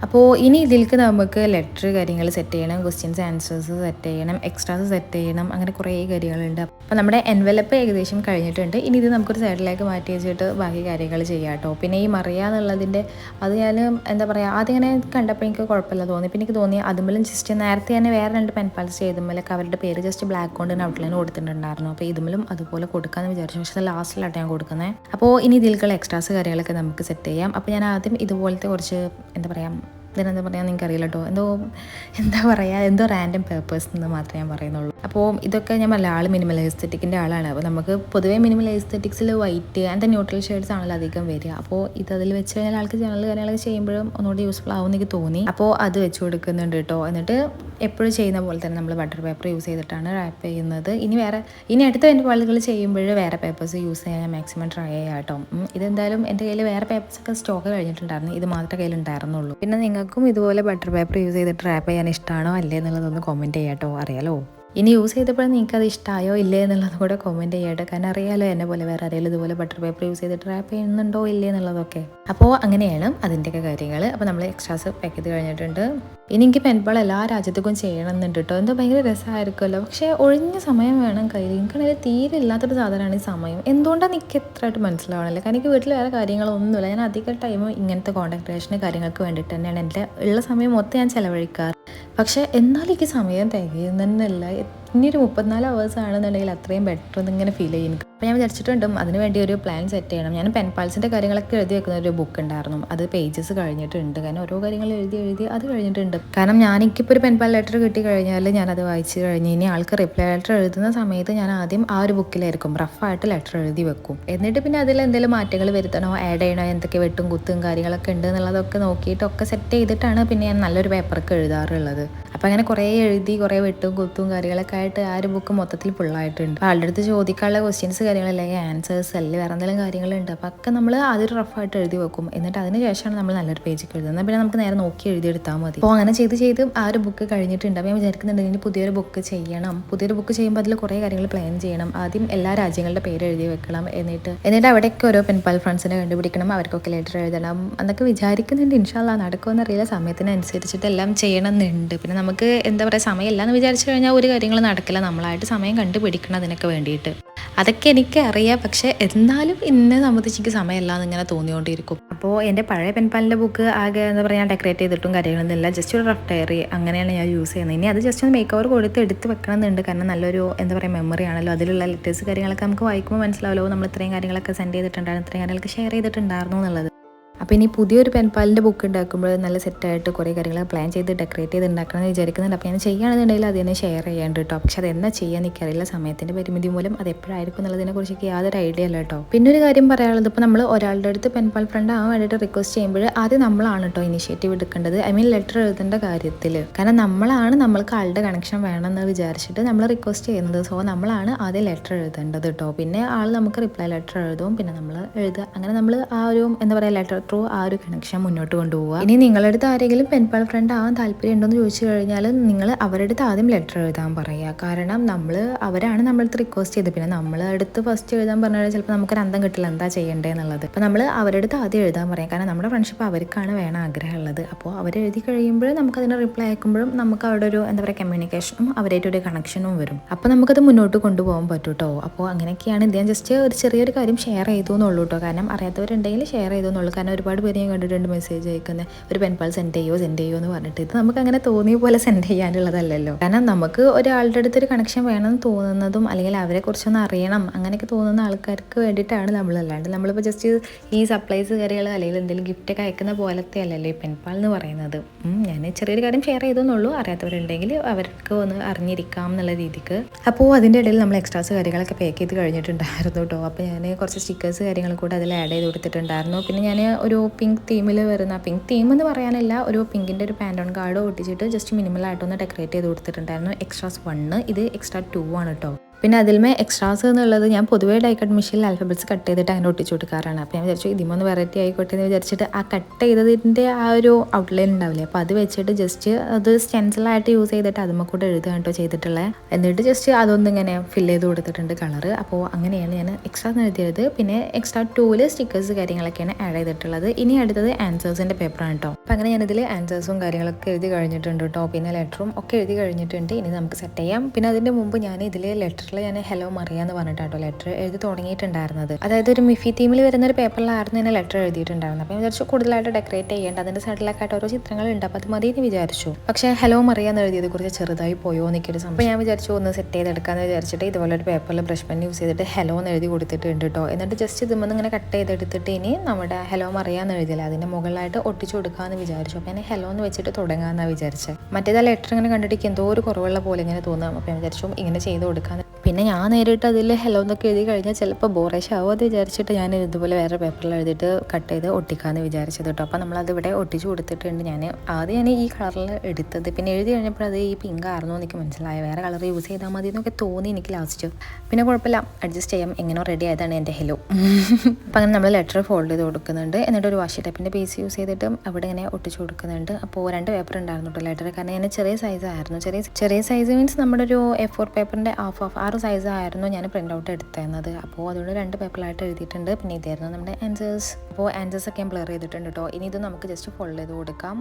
അപ്പോൾ ഇനി ഇതിലേക്ക് നമുക്ക് ലെറ്റർ കാര്യങ്ങൾ സെറ്റ് ചെയ്യണം, ക്വസ്റ്റ്യൻസ് ആൻസേഴ്സ് സെറ്റ് ചെയ്യണം, എക്സ്ട്രാസ് സെറ്റ് ചെയ്യണം, അങ്ങനെ കുറേ കാര്യങ്ങളുണ്ട്. അപ്പോൾ നമ്മുടെ എൻവലപ്പ് ഏകദേശം കഴിഞ്ഞിട്ടുണ്ട്. ഇനി ഇത് നമുക്കൊരു സൈഡിലേക്ക് മാറ്റി വെച്ചിട്ട് ബാക്കി കാര്യങ്ങൾ ചെയ്യാം കേട്ടോ. പിന്നെ ഈ മറിയ എന്നുള്ളതിൻ്റെ അത് ഞാൻ എന്താ പറയുക ആദ്യം ഇങ്ങനെ കണ്ടപ്പോൾ എനിക്ക് കുഴപ്പമില്ല തോന്നി. പിന്നെ എനിക്ക് തോന്നി അതുമ്പോഴും ജസ്റ്റ് നേരത്തെ തന്നെ വേറെ 2 പെൻപാൽസ് ചെയ്തുമ്പോഴൊക്കെ അവരുടെ പേര് ജസ്റ്റ് ബ്ലാക്ക് കൊണ്ട് തന്നെ ഔട്ട്ലൈൻ കൊടുത്തിട്ടുണ്ടായിരുന്നു. അപ്പോൾ ഇതുമ്പോഴും അതുപോലെ കൊടുക്കാമെന്ന് വിചാരിച്ചു. പക്ഷേ ലാസ്റ്റിലായിട്ട് ഞാൻ കൊടുക്കുന്നത്. അപ്പോൾ ഇനി ഇതിലേക്കുള്ള എക്സ്ട്രാസ് കാര്യങ്ങളൊക്കെ നമുക്ക് സെറ്റ് ചെയ്യാം. അപ്പോൾ ഞാൻ ആദ്യം ഇതുപോലത്തെ കുറച്ച് എന്താ പറയുക ഇതിനെന്താ പറയുക നിങ്ങൾക്ക് അറിയില്ല കേട്ടോ, എന്താ പറയുക എന്തോ റാൻഡം പേപ്പേഴ്സ് എന്ന് മാത്രമേ ഞാൻ പറയുന്നുള്ളൂ. അപ്പോൾ ഇതൊക്കെ ഞാൻ പറഞ്ഞ ആൾ മിനിമൽ എസ്തെറ്റിക്കിൻ്റെ ആളാണ്. അപ്പോൾ നമുക്ക് പൊതുവേ മിനിമൽ എസ്തെറ്റിക്സിൽ വൈറ്റ് അങ്ങനത്തെ ന്യൂട്രൽ ഷെയ്ഡ്സ് ആണല്ലോ അധികം വരിക. അപ്പോൾ ഇതിൽ വെച്ച് കഴിഞ്ഞാൽ ആൾക്ക് ജനറൽ കാര്യങ്ങളൊക്കെ ചെയ്യുമ്പോഴും ഒന്നുകൂടി യൂസ്ഫുൾ ആവും എനിക്ക് തോന്നി. അപ്പോൾ അത് വെച്ച് കൊടുക്കുന്നുണ്ട് കേട്ടോ. എന്നിട്ട് എപ്പോഴും ചെയ്യുന്ന പോലെ തന്നെ നമ്മൾ ബട്ടർ പേപ്പർ യൂസ് ചെയ്തിട്ടാണ് റാപ്പ് ചെയ്യുന്നത്. ഇനി അടുത്ത എൻ്റെ പാളുകൾ ചെയ്യുമ്പോൾ വേറെ പേപ്പേഴ്സ് യൂസ് ചെയ്യാൻ ഞാൻ മാക്സിമം ട്രൈ ചെയ്യാം കേട്ടോ. ഇതെന്തായാലും എൻ്റെ കയ്യിൽ വേറെ പേപ്പേഴ്സൊക്കെ സ്റ്റോക്ക് കഴിഞ്ഞിട്ടുണ്ടായിരുന്നു, ഇത് മാത്രമേ കയ്യിലുണ്ടായിരുന്നുള്ളൂ. പിന്നെ നിങ്ങൾക്കും ഇതുപോലെ ബട്ടർ പേപ്പർ യൂസ് ചെയ്തിട്ട് റാപ്പ് ചെയ്യാൻ ഇഷ്ടമാണോ അല്ലേ എന്നുള്ളതൊന്ന് കമൻറ്റ് ചെയ്യാം കേട്ടോ, അറിയാലോ. ഇനി യൂസ് ചെയ്തപ്പോൾ നിങ്ങൾക്ക് അത് ഇഷ്ടമായോ ഇല്ലേ എന്നുള്ളത് കൂടെ കമൻറ്റ് ചെയ്യട്ടെ. കാരണം അറിയാലോ എന്നെ പോലെ വേറെ ആരെങ്കിലും ഇതുപോലെ ബട്ടർ പേപ്പർ യൂസ് ചെയ്തിട്ട് റാപ്പ് ചെയ്യുന്നുണ്ടോ ഇല്ലേ എന്നുള്ളതൊക്കെ. അപ്പോൾ അങ്ങനെയാണ് അതിൻ്റെയൊക്കെ കാര്യങ്ങൾ. അപ്പോൾ നമ്മൾ എക്സ്ട്രാസ് പാക്ക് ചെയ്ത് കഴിഞ്ഞിട്ടുണ്ട്. ഇനി എനിക്ക് പെൻബാൾ എല്ലാ രാജ്യത്തേക്കും ചെയ്യണമെന്നുണ്ട് കേട്ടോ. എന്തോ ഭയങ്കര രസമായിരിക്കുമല്ലോ, പക്ഷേ ഒഴിഞ്ഞ സമയം വേണം കയ്യിൽ. എനിക്കാണെങ്കിൽ തീരെ ഇല്ലാത്തൊരു സാധനമാണ് ഈ സമയം. എന്തുകൊണ്ടാണ് എനിക്ക് എത്രയായിട്ട് മനസ്സിലാവണമല്ലോ. കാരണം എനിക്ക് വീട്ടിൽ വേറെ കാര്യങ്ങളൊന്നുമില്ല. ഞാൻ അധികം ടൈം ഇങ്ങനത്തെ കോൺടാക്ട് ക്രിയേഷന് കാര്യങ്ങൾക്ക് വേണ്ടിയിട്ട് തന്നെയാണ് എൻ്റെ ഉള്ള സമയം മൊത്തം ഞാൻ ചിലവഴിക്കാറ്. പക്ഷേ എന്നാലും എനിക്ക് സമയം തികയുന്നില്ല. ഇനി ഒരു 34 hours ആണെന്നുണ്ടെങ്കിൽ അത്രയും ബെറ്റർ എന്നിങ്ങനെ ഫീൽ ചെയ്യും എനിക്ക്. അപ്പോൾ ഞാൻ വിചാരിച്ചിട്ടുണ്ട് അതിന് വേണ്ടി ഒരു പ്ലാൻ സെറ്റ് ചെയ്യണം. ഞാൻ പെൻപാൽസിൻ്റെ കാര്യങ്ങളൊക്കെ എഴുതി വെക്കുന്ന ഒരു ബുക്ക് ഉണ്ടായിരുന്നു. അത് പേജസ് കഴിഞ്ഞിട്ടുണ്ട്, കാരണം ഓരോ കാര്യങ്ങൾ എഴുതി അത് കഴിഞ്ഞിട്ടുണ്ട്. കാരണം എനിക്കിപ്പോൾ ഒരു പെൻപാൽ ലെറ്റർ കിട്ടി കഴിഞ്ഞാൽ ഞാനത് വായിച്ച് കഴിഞ്ഞ് ഇനി ആൾക്ക് റിപ്ലൈ ലെറ്റർ എഴുതുന്ന സമയത്ത് ഞാൻ ആദ്യം ആ ഒരു ബുക്കിലായിരിക്കും റഫായിട്ട് ലെറ്റർ എഴുതി വെക്കും. എന്നിട്ട് പിന്നെ അതിൽ എന്തെങ്കിലും മാറ്റങ്ങൾ വരുത്തണോ, ആഡ് ചെയ്യണോ, എന്തൊക്കെ വെട്ടും കുത്തും കാര്യങ്ങളൊക്കെ ഉണ്ട് എന്നുള്ളതൊക്കെ നോക്കിയിട്ടൊക്കെ സെറ്റ് ചെയ്തിട്ടാണ് പിന്നെ ഞാൻ നല്ലൊരു പേപ്പറൊക്കെ എഴുതാറുള്ളത്. അപ്പോൾ അങ്ങനെ കുറേ എഴുതി കുറേ വെട്ടും കുത്തും കാര്യങ്ങളൊക്കെ ആയിട്ട് ആ ഒരു ബുക്ക് മൊത്തത്തിൽ ഫുള്ളായിട്ടുണ്ട്. ആളുടെ അടുത്ത് ചോദിക്കാനുള്ള ക്വസ്റ്റ്യൻസ് കാര്യങ്ങളല്ലെങ്കിൽ ആൻസേഴ്സ് അല്ലെങ്കിൽ വേറെ എന്തെങ്കിലും കാര്യങ്ങളുണ്ട്. അപ്പോൾ ഒക്കെ നമ്മൾ അതൊരു റഫായിട്ട് എഴുതി വെക്കും. എന്നിട്ട് അതിന് ശേഷമാണ് നമ്മൾ നല്ലൊരു പേജൊക്കെ എഴുതുന്നത്. പിന്നെ നമുക്ക് നേരെ നോക്കി എഴുതിയെടുത്താൽ മതി. അപ്പോൾ അങ്ങനെ ചെയ്ത് ആ ഒരു ബുക്ക് കഴിഞ്ഞിട്ടുണ്ട്. അപ്പോൾ ഞാൻ വിചാരിക്കുന്നുണ്ട് ഇനി പുതിയൊരു ബുക്ക് ചെയ്യണം. പുതിയൊരു ബുക്ക് ചെയ്യുമ്പോൾ അതിൽ കുറേ കാര്യങ്ങൾ പ്ലാൻ ചെയ്യണം. ആദ്യം എല്ലാ രാജ്യങ്ങളുടെ പേര് എഴുതി വെക്കണം. എന്നിട്ട് അവിടെയൊക്കെ ഓരോ പെൻപാൽ ഫ്രണ്ട്സിനെ കണ്ടുപിടിക്കണം, അവർക്കൊക്കെ ലെറ്റർ എഴുതണം എന്നൊക്കെ വിചാരിക്കുന്നുണ്ട്. ഇൻഷാല്ലാ നടക്കുമെന്ന് അറിയില്ല, സമയത്തിനനുസരിച്ചിട്ട് എല്ലാം ചെയ്യണമെന്നുണ്ട്. പിന്നെ നമുക്ക് എന്താ പറയുക, സമയമില്ല എന്ന് വിചാരിച്ചു കഴിഞ്ഞാൽ ഒരു കാര്യങ്ങൾ നടക്കില്ല. നമ്മളായിട്ട് സമയം കണ്ടുപിടിക്കണം അതിനൊക്കെ വേണ്ടിയിട്ട്. അതൊക്കെ എനിക്ക് അറിയാം, പക്ഷേ എന്നാലും എന്നെ സംബന്ധിച്ച് എനിക്ക് സമയമില്ല എന്നിങ്ങനെ തോന്നിക്കൊണ്ടിരിക്കും. അപ്പോൾ എൻ്റെ പഴയ പെൻപാലിൻ്റെ ബുക്ക് ആകെ എന്താ പറയുക, ഞാൻ ഡെക്കറേറ്റ് ചെയ്തിട്ടും കാര്യങ്ങളൊന്നുമില്ല, ജസ്റ്റ് ഒരു റഫ് ഡയറി അങ്ങനെയാണ് ഞാൻ യൂസ് ചെയ്യുന്നത്. ഇനി അത് ജസ്റ്റ് ഒന്ന് മേക്ക് ഓവർ കൊടുത്ത് എടുത്ത് വെക്കണമെന്നുണ്ട്. കാരണം നല്ലൊരു എന്താ പറയുക മെമ്മറി ആണല്ലോ, അതിലുള്ള ലെറ്റേഴ്സ് കാര്യങ്ങളൊക്കെ നമുക്ക് വായിക്കുമ്പോൾ മനസ്സിലാവല്ലോ നമ്മൾ ഇത്രയും കാര്യങ്ങളൊക്കെ സെൻഡ് ചെയ്തിട്ടുണ്ടായിരുന്നു, ഇത്രയും കാര്യങ്ങളൊക്കെ ഷെയർ ചെയ്തിട്ടുണ്ടായിരുന്നു എന്നുള്ളത്. അപ്പോൾ ഇനി പുതിയൊരു പെൻപാലിൻ്റെ ബുക്ക് ഉണ്ടാക്കുമ്പോൾ നല്ല സെറ്റായിട്ട് കുറേ കാര്യങ്ങൾ പ്ലാൻ ചെയ്ത് ഡെക്കറേറ്റ് ചെയ്ത് ഉണ്ടാക്കണം എന്ന് വിചാരിക്കുന്നുണ്ട്. അപ്പോൾ ഞാൻ ചെയ്യുകയാണെന്നുണ്ടെങ്കിൽ അത് തന്നെ ഷെയർ ചെയ്യാണ്ട് കേട്ടോ. പക്ഷെ അതെന്താ ചെയ്യാൻ എനിക്കറിയില്ല, സമയത്തിൻ്റെ പരിമിതി മൂലം അത് എപ്പോഴായിരിക്കും എന്നുള്ളതിനെ കുറിച്ച് യാതൊരു ഐഡിയ അല്ല കേട്ടോ. പിന്നെ ഒരു കാര്യം പറയാനുള്ളത്, ഇപ്പോൾ നമ്മൾ ഒരാളുടെ അടുത്ത് പെൻപാൽ ഫ്രണ്ട് ആവാൻ വേണ്ടിയിട്ട് റിക്വസ്റ്റ് ചെയ്യുമ്പോൾ ആദ്യം നമ്മളാണ് കേട്ടോ ഇനിഷ്യേറ്റീവ് എടുക്കേണ്ടത്. ഐ മീൻ ലെറ്റർ എഴുതേണ്ട കാര്യത്തിൽ. കാരണം നമ്മളാണ് നമ്മൾക്ക് ആളുടെ കണക്ഷൻ വേണമെന്ന് വിചാരിച്ചിട്ട് നമ്മൾ റിക്വസ്റ്റ് ചെയ്യുന്നത്. സോ നമ്മളാണ് ആദ്യം ലെറ്റർ എഴുതേണ്ടത് കേട്ടോ. പിന്നെ ആൾ നമുക്ക് റിപ്ലൈ ലെറ്റർ എഴുതും, പിന്നെ നമ്മൾ എഴുതുക. അങ്ങനെ നമ്മൾ ആ ഒരു എന്താ പറയുക ലെറ്റർ ത്രൂ ആ ഒരു കണക്ഷൻ മുന്നോട്ട് കൊണ്ടുപോവുക. ഇനി നിങ്ങളുടെ അടുത്ത് ആരെങ്കിലും പെൻപാൽ ഫ്രണ്ട് ആവാൻ താല്പര്യം ഉണ്ടോ എന്ന് ചോദിച്ചു കഴിഞ്ഞാൽ നിങ്ങൾ അവരുടെ അടുത്ത് ആദ്യം ലെറ്റർ എഴുതാൻ പറയുക. കാരണം അവരാണ് നമ്മളടുത്ത് റിക്വസ്റ്റ് ചെയ്ത്, പിന്നെ നമ്മളടുത്ത് ഫസ്റ്റ് എഴുതാൻ പറഞ്ഞാൽ ചിലപ്പോൾ നമുക്കൊരു അന്തം കിട്ടില്ല എന്താ ചെയ്യേണ്ടതെന്നുള്ളത്. അപ്പോൾ നമ്മൾ അവരുടെ അടുത്ത് ആദ്യം എഴുതാൻ പറയാം. കാരണം നമ്മുടെ ഫ്രണ്ട്ഷിപ്പ് അവർക്കാണ് വേണം ആഗ്രഹമുള്ളത്. അപ്പോൾ അവരെഴുതി കഴിയുമ്പോൾ നമുക്കതിന് റിപ്ലൈ അയക്കുമ്പോഴും നമുക്ക് അവിടെ ഒരു എന്താ പറയുക കമ്മ്യൂണിക്കേഷനും അവരായിട്ടൊരു കണക്ഷനും വരും. അപ്പോൾ നമുക്കത് മുന്നോട്ട് കൊണ്ടുപോകാൻ പറ്റും കേട്ടോ. അപ്പോൾ അങ്ങനെയൊക്കെയാണ് ഇത്. ഞാൻ ജസ്റ്റ് ഒരു ചെറിയൊരു കാര്യം ഷെയർ ചെയ്തു എന്നുള്ളൂ കേട്ടോ. കാരണം അറിയാത്തവരുണ്ടെങ്കിൽ ഷെയർ ചെയ്തു എന്നുള്ളൂ. കാരണം ഒരുപാട് പേര് ഞാൻ കണ്ടിട്ടുണ്ട് മെസ്സേജ് അയക്കുന്നത് ഒരു പെൻപാൽ സെൻഡ് ചെയ്യോ എന്ന് പറഞ്ഞിട്ട്. ഇത് നമുക്ക് അങ്ങനെ തോന്നിയ പോലെ സെൻഡ് ചെയ്യാനുള്ളതല്ലല്ലോ. കാരണം നമുക്ക് ഒരാളുടെ അടുത്തൊരു കണക്ഷൻ വേണമെന്ന് തോന്നുന്നതും അല്ലെങ്കിൽ അവരെ കുറിച്ചൊന്ന് അറിയണം അങ്ങനെയൊക്കെ തോന്നുന്ന ആൾക്കാർക്ക് വേണ്ടിയിട്ടാണ് നമ്മളല്ലാണ്ട് നമ്മളിപ്പോൾ ജസ്റ്റ് ഈ സപ്ലൈസ് കാര്യങ്ങൾ അല്ലെങ്കിൽ എന്തെങ്കിലും ഗിഫ്റ്റൊക്കെ അയക്കുന്ന പോലത്തെ അല്ലല്ലോ ഈ പെൻപാൽ എന്ന് പറയുന്നത്. ഞാൻ ചെറിയൊരു കാര്യം ഷെയർ ചെയ്തെന്നുള്ളൂ. അറിയാത്തവരുണ്ടെങ്കിൽ അവർക്ക് ഒന്ന് അറിഞ്ഞിരിക്കാം എന്നുള്ള രീതിക്ക്. അപ്പോൾ അതിൻ്റെ ഇടയിൽ നമ്മൾ എക്സ്ട്രാസ് കാര്യങ്ങളൊക്കെ പാക്ക് ചെയ്ത് കഴിഞ്ഞിട്ടുണ്ടായിരുന്നു കേട്ടോ. അപ്പോൾ ഞാൻ കുറച്ച് സ്റ്റിക്കേഴ്സ് കാര്യങ്ങൾ കൂടെ അതിൽ ആഡ് ചെയ്ത് കൊടുത്തിട്ടുണ്ടായിരുന്നു. പിന്നെ ഞാൻ ഒരു പിങ്ക് തീമിൽ വരുന്ന, പിങ്ക് തീം എന്ന് പറയാനല്ല, ഒരു പിങ്കിൻ്റെ ഒരു പാൻറ്റോൺ കാർഡ് ഒട്ടിച്ചിട്ട് ജസ്റ്റ് മിനിമലായിട്ടൊന്ന് ഡെക്കറേറ്റ് ചെയ്ത് കൊടുത്തിട്ടുണ്ടായിരുന്നു. എക്സ്ട്രാസ് 1, ഇത് എക്സ്ട്രാ 2 ആണ് കേട്ടോ. പിന്നെ അതിൽമേ എക്സ്ട്രാസ് എന്നുള്ളത് ഞാൻ പൊതുവേ ഡൈക്കട്ട് മെഷീനിൽ ആൽഫബറ്റ്സ് കട്ട് ചെയ്തിട്ട് അങ്ങനെ ഒട്ടിച്ചു കൊടുക്കാറാണ്. അപ്പോൾ ഞാൻ വിചാരിച്ചു ഇതിമൊന്ന് വെറൈറ്റി ആയിക്കോട്ടെ എന്ന് വിചാരിച്ചിട്ട് ആ കട്ട് ചെയ്തതിൻ്റെ ആ ഒരു ഔട്ട്ലൈൻ ഉണ്ടാവില്ലേ, അപ്പോൾ അത് വെച്ചിട്ട് ജസ്റ്റ് അത് സ്റ്റെൻസിലായിട്ട് യൂസ് ചെയ്തിട്ട് അതുമ്മ കൂടെ എഴുതുക കേട്ടോ ചെയ്തിട്ടുള്ളത്. എന്നിട്ട് ജസ്റ്റ് അതൊന്നിങ്ങനെ ഫില്ല് ചെയ്ത് കൊടുത്തിട്ടുണ്ട് കളറ്. അപ്പോൾ അങ്ങനെയാണ് ഞാൻ എക്സ്ട്രാ എഴുതിയത്. പിന്നെ എക്സ്ട്രാ 2 സ്റ്റിക്കേഴ്സ് കാര്യങ്ങളൊക്കെയാണ് ആഡ് ചെയ്തിട്ടുള്ളത്. ഇനി അടുത്തത് ആൻസേഴ്സിൻ്റെ പേപ്പറാണ് കേട്ടോ. അപ്പോൾ അങ്ങനെ ഞാനിതിൽ ആൻസേഴ്സും കാര്യങ്ങളൊക്കെ എഴുതി കഴിഞ്ഞിട്ടുണ്ട് കേട്ടോ. പിന്നെ ലെറ്ററും ഒക്കെ എഴുതി കഴിഞ്ഞിട്ടുണ്ട്. ഇനി നമുക്ക് സെറ്റ് ചെയ്യാം. പിന്നെ അതിൻ്റെ മുമ്പ് ഞാൻ ഇതിൽ ലെറ്റർ ഞാൻ ഹലോ മറിയ എന്ന് പറഞ്ഞിട്ടാട്ടോ ലെറ്റർ എഴുതി തുടങ്ങിയിട്ടുണ്ടായിരുന്നത്. അതായത് ഒരു മിഫി തീമിൽ വരുന്ന ഒരു പേപ്പറിലായിരുന്നു ഞാൻ ലെറ്റർ എഴുതിയിട്ടുണ്ടായിരുന്നത്. അപ്പോൾ ഞാൻ വിചാരിച്ചു കൂടുതലായിട്ട് ഡെക്കറേറ്റ് ചെയ്യേണ്ട, അതിൻ്റെ സൈഡിലൊക്കെ ആയിട്ട് ഓരോ ചിത്രങ്ങളുണ്ട്, അപ്പോൾ അത് മതി എന്ന് വിചാരിച്ചു. പക്ഷേ ഹലോ മറിയ എന്ന് എഴുതിയത് കുറച്ച് ചെറുതായി പോയോ എന്നൊക്കെയൊരു സംഭവം. ഞാൻ വിചാരിച്ചു ഒന്ന് സെറ്റ് ചെയ്തെടുക്കാമെന്ന് വിചാരിച്ചിട്ട് ഇതുപോലെ ഒരു പേപ്പറിൽ ബ്രഷ് പെൻ യൂസ് ചെയ്തിട്ട് ഹലോ എന്ന് എഴുതി കൊടുത്തിട്ടുണ്ട് കേട്ടോ. എന്നിട്ട് ജസ്റ്റ് ഇതുമ്പോൾ ഇങ്ങനെ കട്ട് ചെയ്തെടുത്തിട്ട് ഇനി നമ്മുടെ ഹലോ മറിയ എന്ന് എഴുതിയില്ല അതിൻ്റെ മുകളിലായിട്ട് ഒട്ടിച്ചു കൊടുക്കാമെന്ന് വിചാരിച്ചു. അപ്പോൾ ഞാൻ ഹലോ എന്ന് വെച്ചിട്ട് തുടങ്ങാമെന്നാണ് വിചാരിച്ചത്. മറ്റേത് ലെറ്റർ ഇങ്ങനെ കണ്ടിട്ട് എന്തോ ഒരു കുറവുള്ള പോലെ ഇങ്ങനെ തോന്നാം. അപ്പോൾ ഞാൻ വിചാരിച്ചു ഇങ്ങനെ ചെയ്ത് കൊടുക്കാൻ. പിന്നെ ഞാൻ നേരിട്ട് അതിൽ ഹലോ എന്നൊക്കെ എഴുതി കഴിഞ്ഞാൽ ചിലപ്പോൾ ബോറേഷ് ആവും അത് വിചാരിച്ചിട്ട് ഞാൻ ഇതുപോലെ വേറെ പേപ്പറിൽ എഴുതിയിട്ട് കട്ട് ചെയ്ത് ഒട്ടിക്കാമെന്ന് വിചാരിച്ചത് കേട്ടോ. അപ്പോൾ നമ്മളത് ഇവിടെ ഒട്ടിച്ച് കൊടുത്തിട്ടുണ്ട്. ഞാൻ ഈ കളറിൽ എടുത്തത്. പിന്നെ എഴുതി കഴിഞ്ഞപ്പോൾ അത് ഈ പിങ്ക് ആയിരുന്നു എനിക്ക് മനസ്സിലായി. വേറെ കളർ യൂസ് ചെയ്താൽ മതി എന്നൊക്കെ തോന്നി എനിക്ക് ലാസ്റ്റ്. പിന്നെ കുഴപ്പമില്ല, അഡ്ജസ്റ്റ് ചെയ്യാം. എങ്ങനെയോ റെഡി ആയതാണ് എൻ്റെ ഹലോ. അപ്പോൾ അങ്ങനെ നമ്മൾ ലെറ്റർ ഫോൾഡ് ചെയ്ത് കൊടുക്കുന്നുണ്ട്. എന്നിട്ട് ഒരു വാഷി ടൈപ്പിൻ്റെ പീസ് യൂസ് ചെയ്തിട്ട് അവിടെ ഇങ്ങനെ ഒട്ടിച്ച് കൊടുക്കുന്നുണ്ട്. അപ്പോൾ 2 പേപ്പർ ഉണ്ടായിരുന്നു കേട്ടോ ലെറ്റർ. കാരണം ഞാൻ ചെറിയ സൈസായിരുന്നു. ചെറിയ സൈസ് മീൻസ് നമ്മുടെ ഒരു A4 പേപ്പറിൻ്റെ ഹാഫ് സൈസായിരുന്നു ഞാൻ പ്രിൻ്റ് ഔട്ട് എടുത്തിരുന്നത്. അപ്പോൾ അതുകൊണ്ട് 2 പേപ്പറിലായിട്ട് എഴുതിയിട്ടുണ്ട്. പിന്നെ ഇതായിരുന്നു നമ്മുടെ ആൻസേഴ്സ്. അപ്പോൾ ആൻസേഴ്സൊക്കെ ഞാൻ ബ്ലർ ചെയ്തിട്ടുണ്ട് കേട്ടോ. ഇനി ഇത് നമുക്ക് ജസ്റ്റ് ഫോൾഡ് ചെയ്ത് കൊടുക്കാം.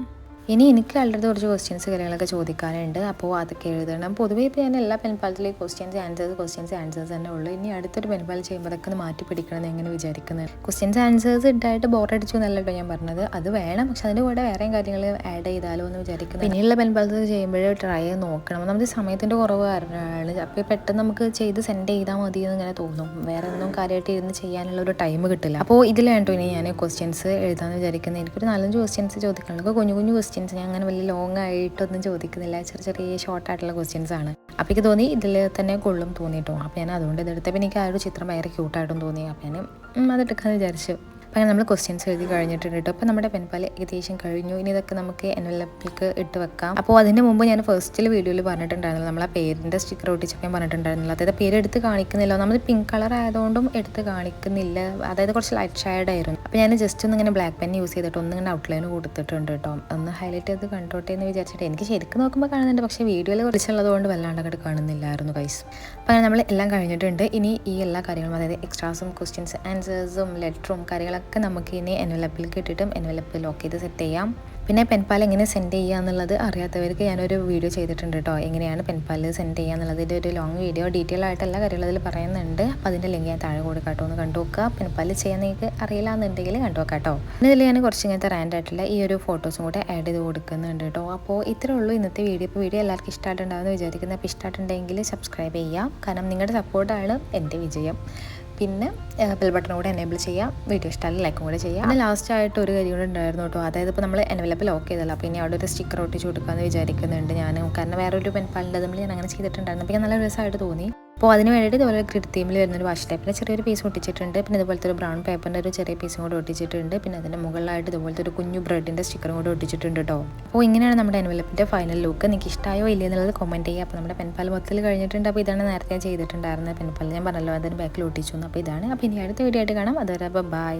ഇനി എനിക്ക് ആളുടെ കുറച്ച് ക്വസ്റ്റ്യൻസ് കാര്യങ്ങളൊക്കെ ചോദിക്കാനുണ്ട്. അപ്പോൾ അതൊക്കെ എഴുതണം. പൊതുവേ ഇപ്പോൾ ഞാൻ എല്ലാ പെൻപാലത്തിലെയും ക്വസ്റ്റ്യൻസ് ആൻസേഴ്സ് തന്നെ ഉള്ളൂ. ഇനി അടുത്തൊരു പെൻപാൽ ചെയ്യുമ്പോൾ അതൊക്കെ ഒന്ന് മാറ്റി പിടിക്കണം എന്ന് എങ്ങനെ വിചാരിക്കുന്നത്. ക്വസ്റ്റ്യൻസ് ആൻസേഴ്സ് ഇട്ടായിട്ട് ബോറടിച്ചു എന്നല്ല കേട്ടോ ഞാൻ പറഞ്ഞത്. അത് വേണം, പക്ഷെ അതിൻ്റെ കൂടെ വേറെയും കാര്യങ്ങൾ ആഡ് ചെയ്താലോ എന്ന് വിചാരിക്കുന്നത്. പിന്നെയുള്ള പെൻപാലത്ത് ചെയ്യുമ്പോഴേ ട്രൈ ചെയ്ത് നോക്കണം. നമുക്ക് സമയത്തിൻ്റെ കുറവ് കാരണമാണ്. അപ്പോൾ പെട്ടെന്ന് നമുക്ക് ചെയ്ത് സെൻഡ് ചെയ്താൽ മതി എന്ന് ഇങ്ങനെ തോന്നും. വേറെ ഒന്നും കാര്യമായിട്ട് ഇരുന്ന് ചെയ്യാനുള്ള ഒരു ടൈം കിട്ടില്ല. അപ്പോൾ ഇതിലാണ്ടോ ഇനി ഞാൻ ക്വസ്റ്റ്യൻസ് എഴുതാമെന്ന് വിചാരിക്കുന്നത്. എനിക്കൊരു 4-5 ക്വസ്റ്റ്യൻസ് ചോദിക്കാനുള്ളത്. കുഞ്ഞു കുഞ്ഞു ക്വസ്റ്റ്യൻസ്, ഞാൻ അങ്ങനെ വലിയ ലോങ് ആയിട്ടൊന്നും ചോദിക്കുന്നില്ല. ചെറിയ ഷോർട്ടായിട്ടുള്ള ക്വസ്റ്റ്യൻസ് ആണ്. അപ്പോൾ എനിക്ക് തോന്നി ഇതിൽ തന്നെ കൊള്ളും തോന്നിയിട്ടോ. അപ്പോൾ ഞാൻ അതുകൊണ്ട് ഇതെടുത്തപ്പോൾ എനിക്ക് ആ ഒരു ചിത്രം ഭയങ്കര ക്യൂട്ടായിട്ടും തോന്നി. അപ്പോൾ ഞാൻ അതെടുക്കാമെന്ന് വിചാരിച്ചു. അപ്പോൾ നമ്മൾ ക്വസ്റ്റ്യൻസ് എഴുതി കഴിഞ്ഞിട്ടുണ്ട് കേട്ടോ. അപ്പോൾ നമ്മുടെ പെൻപാൽ ഏകദേശം കഴിഞ്ഞു. ഇനി ഇതൊക്കെ നമുക്ക് എൻവലപ്പിലേക്ക് ഇട്ട് വെക്കാം. അപ്പോൾ അതിന് മുമ്പ് ഞാൻ ഫസ്റ്റിൽ വീഡിയോയിൽ പറഞ്ഞിട്ടുണ്ടായിരുന്നില്ല, നമ്മൾ ആ പേരിൻ്റെ സ്റ്റിക്കർ ഒട്ടിച്ചപ്പോൾ പറഞ്ഞിട്ടുണ്ടായിരുന്നില്ല. അതായത് പേര് എടുത്ത് കാണിക്കുന്നില്ല. നമ്മൾ പിങ്ക് കളർ ആയതുകൊണ്ടും എടുത്ത് കാണിക്കുന്നില്ല. അതായത് കുറച്ച് ലൈറ്റ് ഷെയ്ഡ് ആയിരുന്നു. അപ്പോൾ ഞാൻ ജസ്റ്റ് ഒന്ന് ഇങ്ങനെ ബ്ലാക്ക് പെൻ യൂസ് ചെയ്തിട്ട് ഒന്നിങ്ങനെ ഔട്ട്ലൈൻ കൊടുത്തിട്ടുണ്ട് കേട്ടോ. ഒന്ന് ഹൈലൈറ്റ് ചെയ്ത് കണ്ടോട്ടെ എന്ന് വിചാരിച്ചിട്ട്. എനിക്ക് ശരിക്കും നോക്കുമ്പോൾ കാണുന്നുണ്ട്, പക്ഷേ വീഡിയോയിൽ കുറച്ചുള്ളത് കൊണ്ട് വല്ലാണ്ട് അങ്ങോട്ട് കാണുന്നില്ലായിരുന്നു ഗൈസ്. അപ്പോൾ നമ്മൾ എല്ലാം കഴിഞ്ഞിട്ടുണ്ട്. ഇനി ഈ എല്ലാ കാര്യങ്ങളും, അതായത് എക്സ്ട്രാസും ക്വസ്റ്റ്യൻസ് ആൻസേഴ്സും ലെറ്ററും കാര്യങ്ങളൊക്കെ നമുക്ക് ഇനി എൻവലപ്പിലേക്ക് ഇട്ടിട്ടും എൻവലപ്പ് ലോക്ക് ചെയ്ത് സെറ്റ് ചെയ്യാം. പിന്നെ പെൻപാൽ എങ്ങനെ സെൻഡ് ചെയ്യുക എന്നുള്ളത് അറിയാത്തവർക്ക് ഞാനൊരു വീഡിയോ ചെയ്തിട്ടുണ്ട് കേട്ടോ. എങ്ങനെയാണ് പെൻപാൽ സെൻഡ് ചെയ്യുക എന്നുള്ളത്. ഒരു ലോങ് വീഡിയോ, ഡീറ്റെയിൽ ആയിട്ട് എല്ലാ കാര്യങ്ങളും അതിൽ പറയുന്നുണ്ട്. അപ്പോൾ അതിൻ്റെ ലിങ്ക് ഞാൻ താഴെ കൊടുക്കാട്ടോ, ഒന്ന് കണ്ടു നോക്കുക. പെൻപാൽ ചെയ്യാൻ നിങ്ങൾക്ക് അറിയില്ല എന്നുണ്ടെങ്കിൽ കണ്ടു നോക്കാം കേട്ടോ. പിന്നെ ഇതിൽ ഞാൻ കുറച്ച് ഇങ്ങനത്തെ റാൻഡായിട്ടുള്ള ഈ ഒരു ഫോട്ടോസും കൂടെ ആഡ് ചെയ്ത് കൊടുക്കുന്നുണ്ട് കേട്ടോ. അപ്പോൾ ഇത്രേ ഉള്ളൂ ഇന്നത്തെ വീഡിയോ. ഇപ്പോൾ വീഡിയോ എല്ലാവർക്കും ഇഷ്ടമായിട്ടുണ്ടാകുമെന്ന് വിചാരിക്കുന്നത്. അപ്പോൾ ഇഷ്ടമായിട്ടുണ്ടെങ്കിൽ സബ്സ്ക്രൈബ് ചെയ്യാം. കാരണം നിങ്ങളുടെ സപ്പോർട്ടാണ് എൻ്റെ വിജയം. പിന്നെ ബെൽ ബട്ടൺ കൂടെ എനേബിൾ ചെയ്യാം. വീഡിയോ ഇഷ്ടമല്ല ലൈക്കും കൂടെ ചെയ്യാം. പിന്നെ ലാസ്റ്റ് ആയിട്ട് ഒരു കാര്യം കൂടെ ഉണ്ടായിരുന്നു കേട്ടോ. അതായത് ഇപ്പോൾ നമ്മൾ എൻവലപ്പ് ലോക്ക് ചെയ്തല്ലോ. അപ്പോൾ ഇനി അവിടെ ഒരു സ്റ്റിക്കർ ഒട്ടിച്ച് കൊടുക്കാമെന്ന് വിചാരിക്കുന്നുണ്ട് ഞാൻ. കാരണം വേറൊരു പെൻപാലിൻ്റെ നമ്മൾ ഞാൻ അങ്ങനെ ചെയ്തിട്ടുണ്ടായിരുന്നു. അപ്പോൾ നല്ല രസമായിട്ട് തോന്നി. അപ്പോൾ അതിന് വേണ്ടിയിട്ട് ഇതുപോലെ ഗ്രിഡ് തീമിൽ വരുന്നൊരു വാഷ് ടൈപ്പിൻ്റെ ചെറിയൊരു പീസ് ഒട്ടിച്ചിട്ടുണ്ട്. പിന്നെ ഇതുപോലത്തെ ഒരു ബ്രൗൺ പേപ്പറിൻ്റെ ഒരു ചെറിയ പീസും കൂടെ ഒട്ടിച്ചിട്ടുണ്ട്. പിന്നെ അതിൻ്റെ മുകളിലായിട്ട് ഇതുപോലത്തെ ഒരു കുഞ്ഞു ബ്രെഡിൻ്റെ സ്റ്റിക്കറും കൂടെ ഒട്ടിച്ചിട്ടുണ്ട് കേട്ടോ. അപ്പോൾ ഇങ്ങനെയാണ് നമ്മുടെ എൻവലപ്പിൻ്റെ ഫൈനൽ ലുക്ക്. നിങ്ങൾക്ക് ഇഷ്ടമായോ ഇല്ലയോ എന്നുള്ളത് കമൻറ്റ് ചെയ്യുക. അപ്പോൾ നമ്മുടെ പെൻപാൽ മൊത്തത്തിൽ കഴിഞ്ഞിട്ടുണ്ട്. അപ്പോൾ ഇതാണ് നേരത്തെ ചെയ്തിട്ടുണ്ടായിരുന്നത് പെൻപാൽ. ഞാൻ പറഞ്ഞല്ലോ അതിന് ബാക്കിൽ ഒട്ടിച്ചു. അപ്പോൾ ഇതാണ്. അപ്പോൾ ഇനി അടുത്ത വീഡിയോ ആയിട്ട് കാണാം. അതുവരെ ബൈ.